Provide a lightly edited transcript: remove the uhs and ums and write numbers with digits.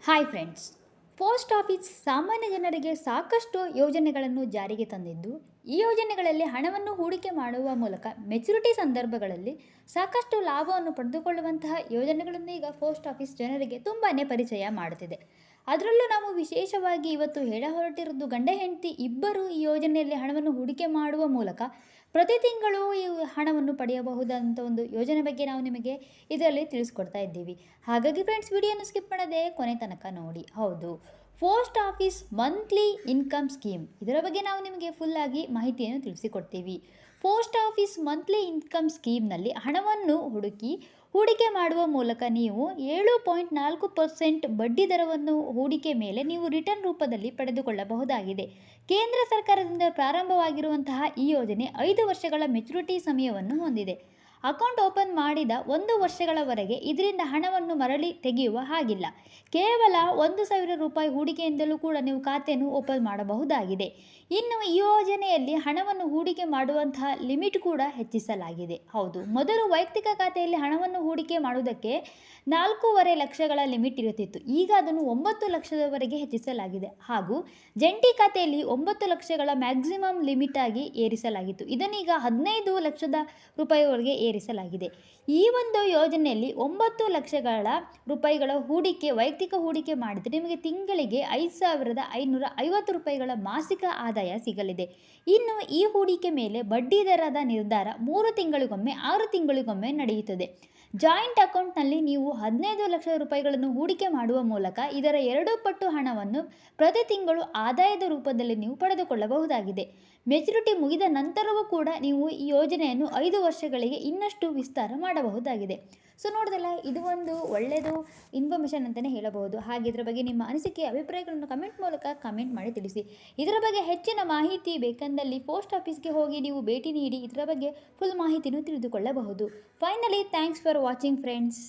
Hi friends. Post office ಸಾಮಾನ್ಯ ಜನರಿಗೆ ಸಾಕಷ್ಟು ಯೋಜನೆಗಳನ್ನು ಜಾರಿಗೆ ತಂದಿದ್ದು, ಈ ಯೋಜನೆಗಳಲ್ಲಿ ಹಣವನ್ನು ಹೂಡಿಕೆ ಮಾಡುವ ಮೂಲಕ ಮೆಚುರಿಟಿ ಸಂದರ್ಭಗಳಲ್ಲಿ ಸಾಕಷ್ಟು ಲಾಭವನ್ನು ಪಡೆದುಕೊಳ್ಳುವಂತಹ ಯೋಜನೆಗಳನ್ನು ಈಗ ಪೋಸ್ಟ್ ಆಫೀಸ್ ಜನರಿಗೆ ತುಂಬಾ ಪರಿಚಯ ಮಾಡುತ್ತಿದೆ. ಅದರಲ್ಲೂ ನಾವು ವಿಶೇಷವಾಗಿ ಇವತ್ತು ಹೇಳ ಹೊರಟಿರೋದು ಗಂಡ ಹೆಂಡತಿ ಇಬ್ಬರು ಈ ಯೋಜನೆಯಲ್ಲಿ ಹಣವನ್ನು ಹೂಡಿಕೆ ಮಾಡುವ ಮೂಲಕ ಪ್ರತಿ ತಿಂಗಳು ಈ ಹಣವನ್ನು ಪಡೆಯಬಹುದಂತ ಒಂದು ಯೋಜನೆ ಬಗ್ಗೆ ನಾವು ನಿಮಗೆ ಇದರಲ್ಲಿ ತಿಳಿಸ್ಕೊಡ್ತಾ ಇದ್ದೀವಿ. ಹಾಗಾಗಿ ಫ್ರೆಂಡ್ಸ್, ವಿಡಿಯೋನ ಸ್ಕಿಪ್ ಮಾಡದೆ ಕೊನೆ ತನಕ ನೋಡಿ. ಹೌದು, post office monthly income scheme, ಇದರ ಬಗ್ಗೆ ನಾವು ನಿಮಗೆ ಫುಲ್ ಆಗಿ ಮಾಹಿತಿಯನ್ನು ತಿಳಿಸಿಕೊಡ್ತೀವಿ. ಪೋಸ್ಟ್ ಆಫೀಸ್ ಮಂತ್ಲಿ ಇನ್ಕಮ್ ಸ್ಕೀಮ್ನಲ್ಲಿ ಹಣವನ್ನು ಹೂಡಿಕೆ ಮಾಡುವ ಮೂಲಕ ನೀವು 7.4% ಬಡ್ಡಿ ದರವನ್ನು ಹೂಡಿಕೆ ಮೇಲೆ ನೀವು ರಿಟರ್ನ್ ರೂಪದಲ್ಲಿ ಪಡೆದುಕೊಳ್ಳಬಹುದಾಗಿದೆ. ಕೇಂದ್ರ ಸರ್ಕಾರದಿಂದ ಪ್ರಾರಂಭವಾಗಿರುವಂತಹ ಈ ಯೋಜನೆ 5 ವರ್ಷಗಳ ಮೆಚುರಿಟಿ ಸಮಯವನ್ನು ಹೊಂದಿದೆ. ಅಕೌಂಟ್ ಓಪನ್ ಮಾಡಿದ 1 ವರ್ಷಗಳವರೆಗೆ ಇದರಿಂದ ಹಣವನ್ನು ಮರಳಿ ತೆಗೆಯುವ ಹಾಗಿಲ್ಲ. ಕೇವಲ 1,000 ರೂಪಾಯಿ ಹೂಡಿಕೆಯಿಂದಲೂ ಕೂಡ ನೀವು ಖಾತೆಯನ್ನು ಓಪನ್ ಮಾಡಬಹುದಾಗಿದೆ. ಇನ್ನು ಈ ಯೋಜನೆಯಲ್ಲಿ ಹಣವನ್ನು ಹೂಡಿಕೆ ಮಾಡುವಂತಹ ಲಿಮಿಟ್ ಕೂಡ ಹೆಚ್ಚಿಸಲಾಗಿದೆ. ಹೌದು, ಮೊದಲು ವೈಯಕ್ತಿಕ ಖಾತೆಯಲ್ಲಿ ಹಣವನ್ನು ಹೂಡಿಕೆ ಮಾಡುವುದಕ್ಕೆ 4.5 ಲಕ್ಷಗಳ ಲಿಮಿಟ್ ಇರುತ್ತಿತ್ತು. ಈಗ ಅದನ್ನು 9 ಲಕ್ಷದವರೆಗೆ ಹೆಚ್ಚಿಸಲಾಗಿದೆ. ಹಾಗೂ ಜಂಟಿ ಖಾತೆಯಲ್ಲಿ 9 ಲಕ್ಷಗಳ ಮ್ಯಾಕ್ಸಿಮಮ್ ಲಿಮಿಟ್ ಆಗಿ ಏರಿಸಲಾಗಿತ್ತು. ಇದನ್ನೀಗ 15 ಲಕ್ಷದ ರೂಪಾಯಿವರೆಗೆ ಏರಿಸಲಾಗಿದೆ. ಈ ಒಂದು ಯೋಜನೆಯಲ್ಲಿ 9 ಲಕ್ಷಗಳ ರೂಪಾಯಿಗಳ ವೈಯಕ್ತಿಕ ಹೂಡಿಕೆ ಮಾಡಿದರೆ ನಿಮಗೆ ತಿಂಗಳಿಗೆ 5,550 ರೂಪಾಯಿಗಳ ಮಾಸಿಕ ಆದಾಯ ಸಿಗಲಿದೆ. ಇನ್ನು ಈ ಹೂಡಿಕೆ ಮೇಲೆ ಬಡ್ಡಿ ದರದ ನಿರ್ಧಾರ 3 ತಿಂಗಳಿಗೊಮ್ಮೆ 6 ತಿಂಗಳಿಗೊಮ್ಮೆ ನಡೆಯುತ್ತದೆ. ಜಾಯಿಂಟ್ ಅಕೌಂಟ್ನಲ್ಲಿ ನೀವು 15 ಲಕ್ಷ ರೂಪಾಯಿಗಳನ್ನು ಹೂಡಿಕೆ ಮಾಡುವ ಮೂಲಕ ಇದರ 2 ಪಟ್ಟು ಹಣವನ್ನು ಪ್ರತಿ ತಿಂಗಳು ಆದಾಯದ ರೂಪದಲ್ಲಿ ನೀವು ಪಡೆದುಕೊಳ್ಳಬಹುದಾಗಿದೆ. ಮೆಚುರಿಟಿ ಮುಗಿದ ನಂತರವೂ ಕೂಡ ನೀವು ಈ ಯೋಜನೆಯನ್ನು 5 ವರ್ಷಗಳಿಗೆ ಇನ್ನಷ್ಟು ವಿಸ್ತಾರ ಮಾಡಬಹುದಾಗಿದೆ. ಸೊ ನೋಡಿದಲ್ಲ, ಇದು ಒಂದು ಒಳ್ಳೆಯದು ಇನ್ಫಾರ್ಮೇಷನ್ ಅಂತಲೇ ಹೇಳಬಹುದು. ಹಾಗೆ ಇದರ ಬಗ್ಗೆ ನಿಮ್ಮ ಅನಿಸಿಕೆ ಅಭಿಪ್ರಾಯಗಳನ್ನು ಕಮೆಂಟ್ ಮೂಲಕ ಕಮೆಂಟ್ ಮಾಡಿ ತಿಳಿಸಿ. ಇದರ ಬಗ್ಗೆ ಹೆಚ್ಚಿನ ಮಾಹಿತಿ ಬೇಕೆಂದಲ್ಲಿ ಪೋಸ್ಟ್ ಆಫೀಸ್ಗೆ ಹೋಗಿ ನೀವು ಭೇಟಿ ನೀಡಿ ಇದರ ಬಗ್ಗೆ ಫುಲ್ ಮಾಹಿತಿಯನ್ನು ತಿಳಿದುಕೊಳ್ಳಬಹುದು. Finally, thanks for watching friends.